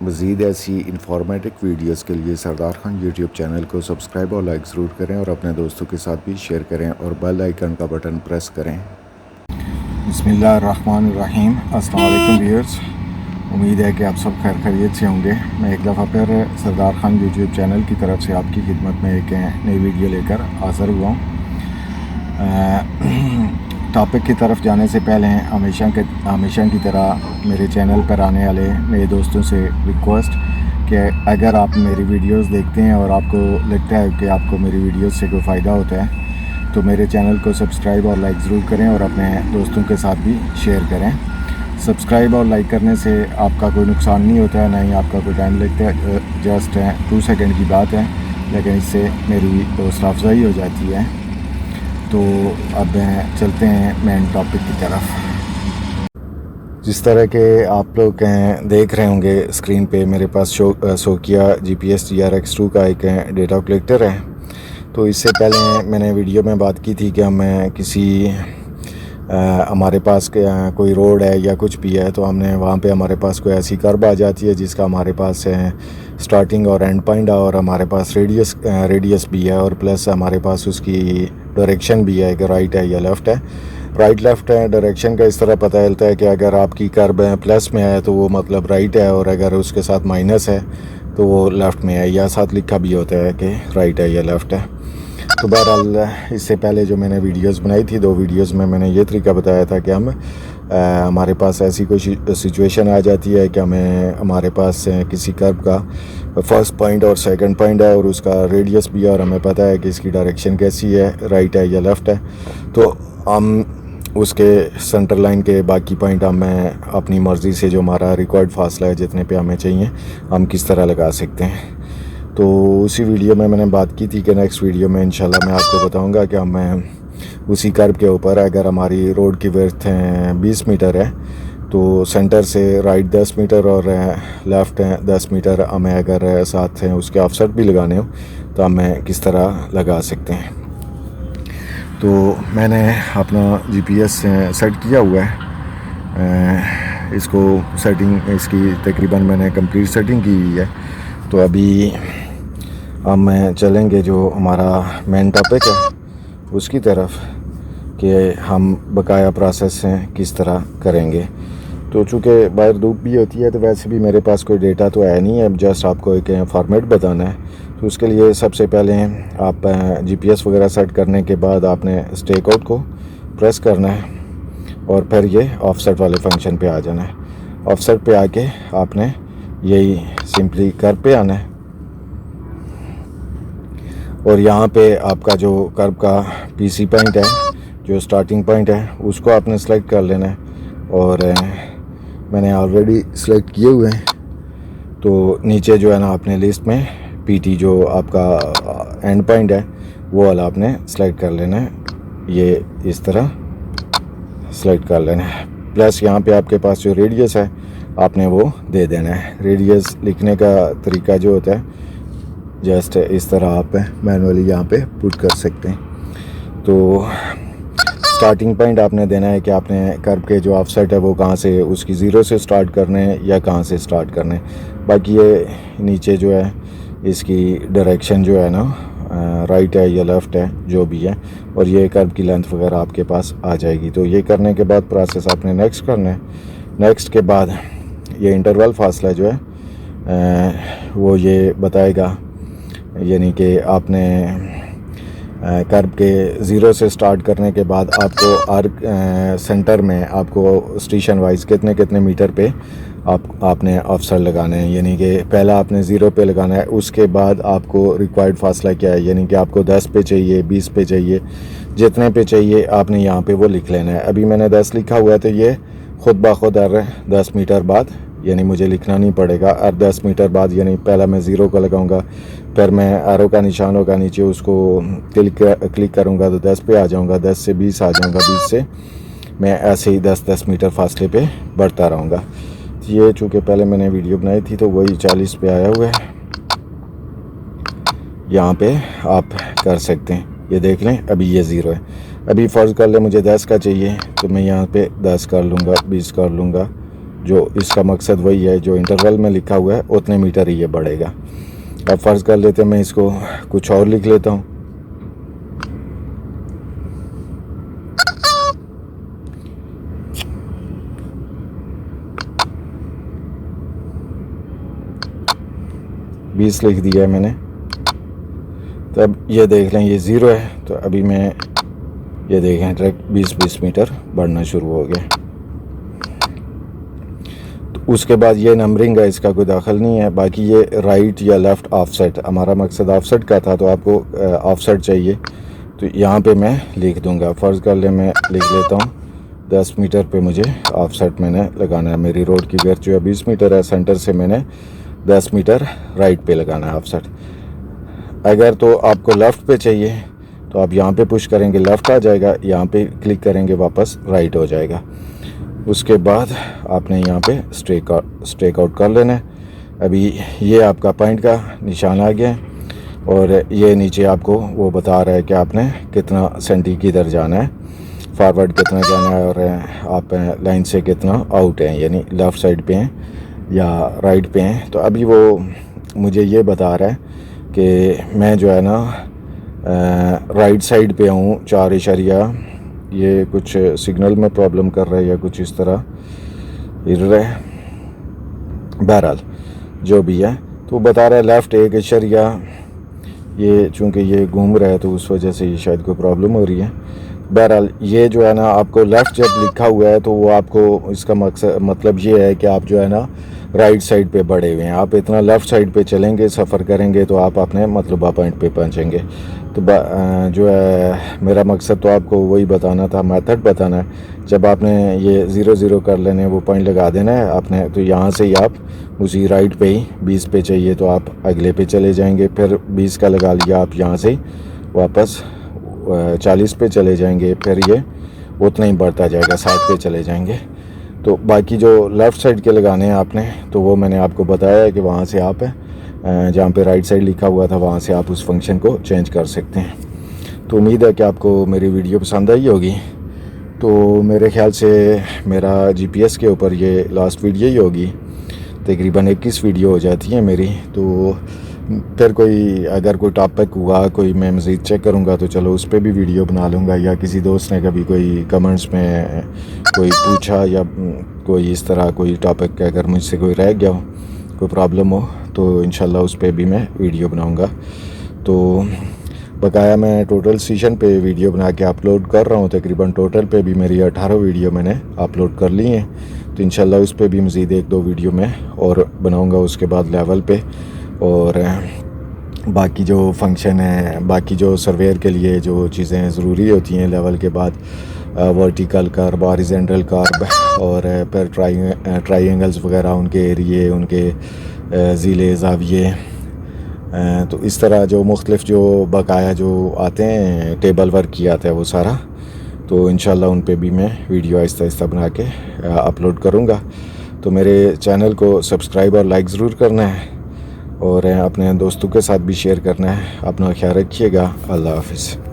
मज़ीद ऐसी informative videos के लिए सरदार खान यूट्यूब चैनल को सब्सक्राइब और लाइक ज़रूर करें और अपने दोस्तों के साथ भी शेयर करें और बेल आइकन का बटन प्रेस करें। बिस्मिल्लाहिर्रहमानिर्रहीम। अस्सलाम वालेकुम व्यूअर्स, उम्मीद है कि आप सब खैर खैरियत से होंगे। मैं एक दफ़ा फिर सरदार खान यूट्यूब चैनल की तरफ से आपकी खिदमत में एक नई वीडियो लेकर हाज़िर हुआ हूँ। टॉपिक की तरफ जाने से पहले हमेशा की तरह मेरे चैनल पर आने वाले मेरे दोस्तों से रिक्वेस्ट कि अगर आप मेरी वीडियोस देखते हैं और आपको लगता है कि आपको मेरी वीडियोस से कोई फ़ायदा होता है तो मेरे चैनल को सब्सक्राइब और लाइक ज़रूर करें और अपने दोस्तों के साथ भी शेयर करें। सब्सक्राइब और लाइक करने से आपका कोई नुकसान नहीं होता है, ना ही आपका कोई टाइम लगता है। जस्ट 2 सेकंड की बात है, लेकिन इससे मेरी हौसला अफजाई हो जाती है। तो अब चलते हैं मेन टॉपिक की तरफ। जिस तरह के आप लोग देख रहे होंगे स्क्रीन पे, मेरे पास सोकिया GPS GRX2 का एक डेटा कलेक्टर है। तो इससे पहले मैंने वीडियो में बात की थी कि हमें किसी हमारे पास कोई रोड है या कुछ भी है, तो हमने वहाँ पे हमारे पास कोई ऐसी कर्व आ जाती है जिसका हमारे पास स्टार्टिंग और एंड पॉइंट है और हमारे पास रेडियस भी है और प्लस हमारे पास उसकी डायरेक्शन भी है कि राइट है या लेफ़्ट है। राइट लेफ़्ट है डायरेक्शन का इस तरह पता चलता है कि अगर आपकी कर्व प्लस में है तो वो मतलब राइट है, और अगर उसके साथ माइनस है तो वो लेफ़्ट में है, या साथ लिखा भी होता है कि राइट है या लेफ़्ट है। तो बहरहाल इससे पहले जो मैंने वीडियोस बनाई थी, 2 वीडियोस में मैंने ये तरीका बताया था कि हमारे पास ऐसी कोई सिचुएशन आ जाती है कि हमारे पास किसी कर्व का फर्स्ट पॉइंट और सेकंड पॉइंट है और उसका रेडियस भी है और हमें पता है कि इसकी डायरेक्शन कैसी है, राइट है या लेफ़्ट है। तो हम उसके सेंटर लाइन के बाकी पॉइंट हमें अपनी मर्ज़ी से जो हमारा रिक्वायर्ड फासला है जितने पे हमें चाहिए हम किस तरह लगा सकते हैं। तो उसी वीडियो में मैंने बात की थी कि नेक्स्ट वीडियो में इंशाल्लाह मैं आपको बताऊंगा कि हमें उसी कर्व के ऊपर अगर हमारी रोड की विड्थ 20 मीटर है तो सेंटर से राइट 10 मीटर और लेफ़्ट 10 मीटर हमें अगर साथ उसके ऑफसेट भी लगाने हो तो हमें किस तरह लगा सकते हैं। तो मैंने अपना GPS सेट किया हुआ है, इसको सेटिंग इसकी तकरीबन मैंने कंप्लीट सेटिंग की हुई है। तो अभी हम चलेंगे जो हमारा मेन टॉपिक है उसकी तरफ कि हम बकाया प्रोसेस किस तरह करेंगे। तो चूँकि बाहर धूप भी होती है तो वैसे भी मेरे पास कोई डेटा तो है नहीं है, जस्ट आपको एक फॉर्मेट बताना है। तो उसके लिए सबसे पहले आप GPS वगैरह सेट करने के बाद आपने स्टेक आउट को प्रेस करना है और फिर ये ऑफसेट वाले फंक्शन पे आ जाना है। ऑफसेट पे आके आपने यही सिंपली कर्व पे आना है और यहाँ पे आपका जो कर्व का PC पॉइंट है, जो स्टार्टिंग पॉइंट है, उसको आपने सेलेक्ट कर लेना है और मैंने ऑलरेडी सेलेक्ट किए हुए हैं। तो नीचे जो है ना अपने लिस्ट में PT जो आपका एंड पॉइंट है वो वाला आपने सेलेक्ट कर लेना है, ये इस तरह सेलेक्ट कर लेना है। प्लस यहाँ पे आपके पास जो रेडियस है आपने वो दे देना है। रेडियस लिखने का तरीका जो होता है जस्ट इस तरह आप मैनुअली यहाँ पे पुट कर सकते हैं। तो स्टार्टिंग पॉइंट आपने देना है कि आपने कर्व के जो ऑफसेट है वो कहाँ से, उसकी 0 से स्टार्ट करने हैं या कहाँ से स्टार्ट करने हैं। बाकी ये नीचे जो है इसकी डायरेक्शन जो है ना राइट है या लेफ़्ट है जो भी है, और ये कर्व की लेंथ वगैरह आपके पास आ जाएगी। तो ये करने के बाद प्रोसेस आपने नेक्स्ट करना है। नेक्स्ट के बाद ये इंटरवल फासला जो है वो ये बताएगा, यानी कि आपने कर्व के 0 से स्टार्ट करने के बाद आपको आर्क सेंटर में आपको स्टेशन वाइज कितने मीटर पे आपने ऑफसेट लगाने हैं। यानी कि पहला आपने 0 पे लगाना है, उसके बाद आपको रिक्वायर्ड फासला क्या है, यानी कि आपको 10 पे चाहिए, 20 पे चाहिए, जितने पे चाहिए आपने यहाँ पे वो लिख लेना है। अभी मैंने 10 लिखा हुआ है तो ये खुद ब खुद 10 मीटर बाद, यानी मुझे लिखना नहीं पड़ेगा, और 10 मीटर बाद यानी पहला मैं 0 को लगाऊंगा, फिर मैं एरो का निशान होगा नीचे, उसको क्लिक करूंगा तो 10 पे आ जाऊंगा, 10 से 20 आ जाऊंगा, 20 से मैं ऐसे ही 10-10 मीटर फासले पे बढ़ता रहूँगा। ये चूँकि पहले मैंने वीडियो बनाई थी तो वही 40 पे आया हुआ है, यहाँ पे आप कर सकते हैं। ये देख लें अभी ये 0 है। अभी फ़र्ज़ कर ले मुझे 10 का चाहिए तो मैं यहाँ पे 10 कर लूँगा, 20 कर लूँगा, जो इसका मकसद वही है, जो इंटरवल में लिखा हुआ है उतने मीटर ही ये बढ़ेगा। अब फ़र्ज़ कर लेते हैं मैं इसको कुछ और लिख लेता हूँ। बीस लिख दिया है मैंने। तो अब ये देख लें ये 0 है, तो अभी मैं ये देखें डायरेक्ट 20 मीटर बढ़ना शुरू हो गया। तो उसके बाद ये नंबरिंग है, इसका कोई दाखिल नहीं है। बाकी ये राइट या लेफ़्ट ऑफसेट, हमारा मकसद ऑफसेट का था, तो आपको ऑफसेट चाहिए तो यहाँ पे मैं लिख दूँगा। फ़र्ज़ कर ले मैं लिख लेता हूँ 10 मीटर पे मुझे ऑफसेट मैंने लगाना है। मेरी रोड की विड्थ जो है 20 मीटर है, सेंटर से मैंने 10 मीटर राइट पे लगाना है ऑफसेट। अगर तो आपको लेफ़्ट पे चाहिए तो आप यहाँ पे पुश करेंगे लेफ़्ट आ जाएगा, यहाँ पे क्लिक करेंगे वापस राइट हो जाएगा। उसके बाद आपने यहाँ पे स्ट्रेक आउट कर लेना है। अभी ये आपका पॉइंट का निशान आ गया है और ये नीचे आपको वो बता रहा है कि आपने कितना सेंटी किधर जाना है, फॉरवर्ड कितना जाना है और आप लाइन से कितना आउट हैं, यानी लेफ़्ट साइड पे हैं या राइट पे हैं। तो अभी वो मुझे ये बता रहा है कि मैं जो है ना राइट साइड पे हूँ 4 इशारिया, ये कुछ सिग्नल में प्रॉब्लम कर रहा है या कुछ इस तरह हिल रहा है, बहरहाल जो भी है। तो बता रहा है लेफ़्ट 1 इशारिया, ये चूँकि ये घूम रहा है तो उस वजह से ये शायद कोई प्रॉब्लम हो रही है। बहरहाल ये जो है ना आपको लेफ़्ट जब लिखा हुआ है तो वो आपको इसका मकसद मतलब ये है कि आप जो है ना राइट साइड पे बढ़े हुए हैं। आप इतना लेफ़्ट साइड पे चलेंगे, सफ़र करेंगे तो आप अपने मतलूबा पॉइंट पे पहुंचेंगे। तो जो है मेरा मकसद तो आपको वही बताना था, मेथड बताना है। जब आपने ये 0 कर लेने, वो पॉइंट लगा देना है आपने, तो यहाँ से ही आप उसी राइट पे ही 20 पे चाहिए तो आप अगले पे चले जाएंगे। फिर 20 का लगा लिया, आप यहाँ से वापस 40 पे चले जाएंगे, फिर ये उतना ही बढ़ता जाएगा, 60 पे चले जाएंगे। तो बाकी जो लेफ़्ट साइड के लगाने हैं आपने, तो वो मैंने आपको बताया है कि वहाँ से आप जहाँ पे राइट साइड लिखा हुआ था वहाँ से आप उस फंक्शन को चेंज कर सकते हैं। तो उम्मीद है कि आपको मेरी वीडियो पसंद आई होगी। तो मेरे ख्याल से मेरा GPS के ऊपर ये लास्ट वीडियो ही होगी, तकरीबन 21 वीडियो हो जाती है मेरी। तो फिर कोई अगर कोई टॉपिक हुआ, कोई मैं मज़ीद चेक करूँगा तो चलो उस पर भी वीडियो बना लूँगा, या किसी दोस्त ने कभी कोई कमेंट्स में कोई पूछा या कोई इस तरह कोई टॉपिक अगर मुझसे कोई रह गया हो, कोई प्रॉब्लम हो, तो इंशाल्लाह उस पर भी मैं वीडियो बनाऊँगा। तो बकाया मैं टोटल सेशन पे वीडियो बना के अपलोड कर रहा हूँ। तकरीबन टोटल पे भी मेरी 18 वीडियो मैंने अपलोड कर ली हैं। तो इंशाल्लाह उस पर भी मज़ीद 1-2 वीडियो मैं और बनाऊँगा उसके बाद लेवल पे। और बाकी जो फंक्शन है, बाकी जो सर्वेयर के लिए जो चीज़ें ज़रूरी होती हैं लेवल के बाद, वर्टिकल कर्व, हॉरिजॉन्टल कर्व और फिर ट्राइंगल्स वगैरह, उनके एरिए, उनके ज़ीले ज़ाविये, तो इस तरह जो मुख्तलिफ जो बकाया जो आते हैं, टेबल वर्क किया आता है वो सारा, तो इंशाल्लाह उन पे भी मैं वीडियो आहिस्ता आहिस्ता बना के अपलोड करूँगा। तो मेरे चैनल को सब्सक्राइब और लाइक ज़रूर करना है और अपने दोस्तों के साथ भी शेयर करना है। अपना ख्याल रखिएगा। अल्लाह हाफ़िज़।